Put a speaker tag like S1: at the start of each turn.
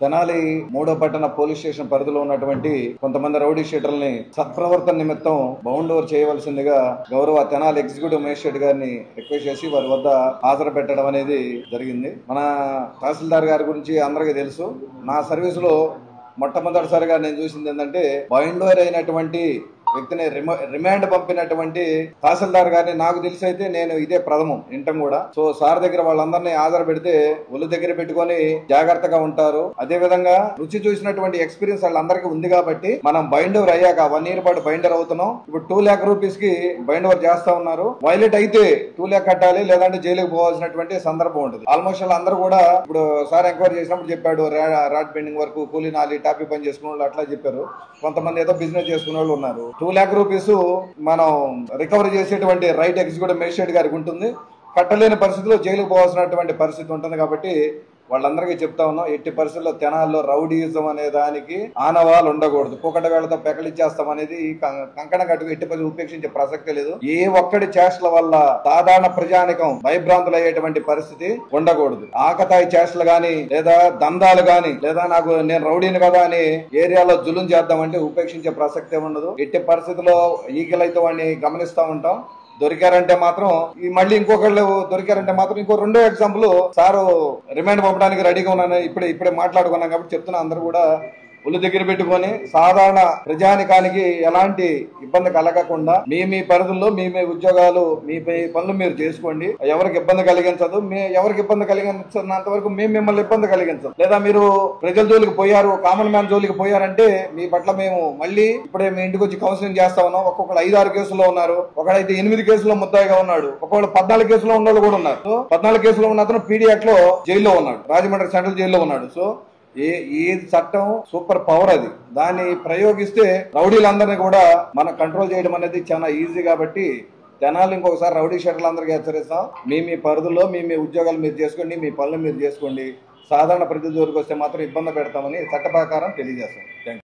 S1: తెనాలి 3వ పట్టణ police station పరిధిలో ఉన్నటువంటి కొంతమంది రౌడీ షీటర్లని సత్ప్రవర్తన నిమిత్తం బౌండ్ ఓవర్ చేయవలసిందిగా గౌరవ తెనాలి ఎగ్జిక్యూటివ్ మేజిస్ట్రేట్ గారిని రిక్వెస్ట్ చేసి వారి వద్ద హాజరు పెట్టడం అనేది జరిగింది. మన తహసీల్దార్ గారి గురించి అందరికీ తెలుసు. నా సర్వీస్ లో మొట్టమొదటిసారిగా నేను చూసింది ఏంటంటే బౌండ్ ఓవర్ అయినటువంటి వ్యక్తిని రిమాండ్ పంపినటువంటి తహసీల్దార్ గారిని నాకు తెలిసి అయితే నేను ఇదే ప్రథమం ఇంటం కూడా. సో సార్ దగ్గర వాళ్ళందరినీ హాజరు పెడితే ఒళ్ళు దగ్గర పెట్టుకొని జాగ్రత్తగా ఉంటారు. అదే విధంగా రుచి చూసినటువంటి ఎక్స్పీరియన్స్ వాళ్ళందరికీ ఉంది కాబట్టి మనం బైండ్ ఓవర్ అయ్యాక 1 year పాటు బైండర్ అవుతున్నాం. ఇప్పుడు 2 lakh rupees కి బైండ్ ఓవర్ చేస్తా ఉన్నారు. వైలేట్ అయితే 2 lakh కట్టాలి, లేదంటే జైలుకి పోవాల్సినటువంటి సందర్భం ఉంటుంది. ఆల్మోస్ట్ అందరూ కూడా ఇప్పుడు సార్ ఎంక్వైరీ చేసినప్పుడు చెప్పాడు రాడ్ బెండింగ్ వరకు కూలీ నాలి టాపీ పని చేసుకునే వాళ్ళు అట్లా చెప్పారు. కొంతమంది ఏదో బిజినెస్ చేసుకునే వాళ్ళు ఉన్నారు. 2 lakh rupees మనం రికవరీ చేసేటువంటి రైట్ ఎగ్జిక్యూటివ్ మేజిస్ట్రేట్ గారికి ఉంటుంది. కట్టలేని పరిస్థితిలో జైలుకు పోవాల్సినటువంటి పరిస్థితి ఉంటుంది. కాబట్టి వాళ్ళందరికీ చెప్తా ఉన్నాం, ఎట్టి పరిస్థితుల్లో తెనాల్లో రౌడీయిజం అనే దానికి ఆనవాళ్ళు ఉండకూడదు. ఒకటి వేళతో పెకలిచ్చేస్తాం అనేది కంకణ కట్టుకు ఎట్టి పరిస్థితి ఉపేక్షించే ప్రసక్తే లేదు. ఏ ఒక్కడి చేష్టల వల్ల సాధారణ ప్రజానికం భయభ్రాంతులు అయ్యేటువంటి పరిస్థితి ఉండకూడదు. ఆకతాయి చేష్టలు గాని లేదా దందాలు గాని లేదా నేను రౌడీని కదా అని ఏరియాలో జులుం చేద్దామంటే ఉపేక్షించే ప్రసక్తే ఉండదు. ఎట్టి పరిస్థితుల్లో ఈగలైతే వాడిని గమనిస్తా ఉంటాం. దొరికారంటే మాత్రం మళ్ళీ ఇంకొకళ్ళు దొరికారంటే మాత్రం ఇంకో 2వ ఎగ్జాంపుల్ సారు రిమాండ్ పంపడానికి రెడీగా ఉన్నాను. ఇప్పుడే మాట్లాడుకున్నాం కాబట్టి చెప్తున్నా, అందరూ కూడా ఒళ్ళు దగ్గర పెట్టుకొని సాధారణ ప్రజానికానికి ఎలాంటి ఇబ్బంది కలగకుండా మీ పరిధుల్లో మీ ఉద్యోగాలు మీ పనులు మీరు చేసుకోండి. ఎవరికి ఇబ్బంది కలిగించదు. ఎవరికి ఇబ్బంది కలిగించినంత వరకు మేము మిమ్మల్ని ఇబ్బంది కలిగించదు. లేదా మీరు ప్రజల జోలికి పోయారు, కామన్ మ్యాన్ జోలికి పోయారంటే మీ పట్ల మేము మళ్ళీ ఇప్పుడే మీ ఇంటికి వచ్చి కౌన్సిలింగ్ చేస్తా ఉన్నాం. ఒక్కొక్కరు 5-6 కేసుల్లో ఉన్నారు. ఒకడైతే 8 కేసుల్లో ముద్దాయిగా ఉన్నాడు. ఒకళ్ళు 14 కేసులో ఉన్న వాళ్ళు కూడా ఉన్నారు. సో 14 కేసులో ఉన్న అతను పీడియాక్ లో జైల్లో ఉన్నాడు, రాజమండ్రి సెంట్రల్ జైల్లో ఉన్నాడు. సో ఈ చట్టం సూపర్ పవర్, అది దాన్ని ప్రయోగిస్తే రౌడీలందరినీ కూడా మనం కంట్రోల్ చేయడం అనేది చాలా ఈజీ. కాబట్టి జనాలు ఇంకొకసారి రౌడీ షీటర్లందరికీ హెచ్చరిస్తాం, మీ పరిధుల్లో మీ ఉద్యోగాలు మీరు చేసుకోండి, మీ పనులు మీరు చేసుకోండి. సాధారణ ప్రజల జోలికి వస్తే మాత్రం ఇబ్బంది పెడతామని చట్ట ప్రకారం తెలియజేస్తాం. Thank you.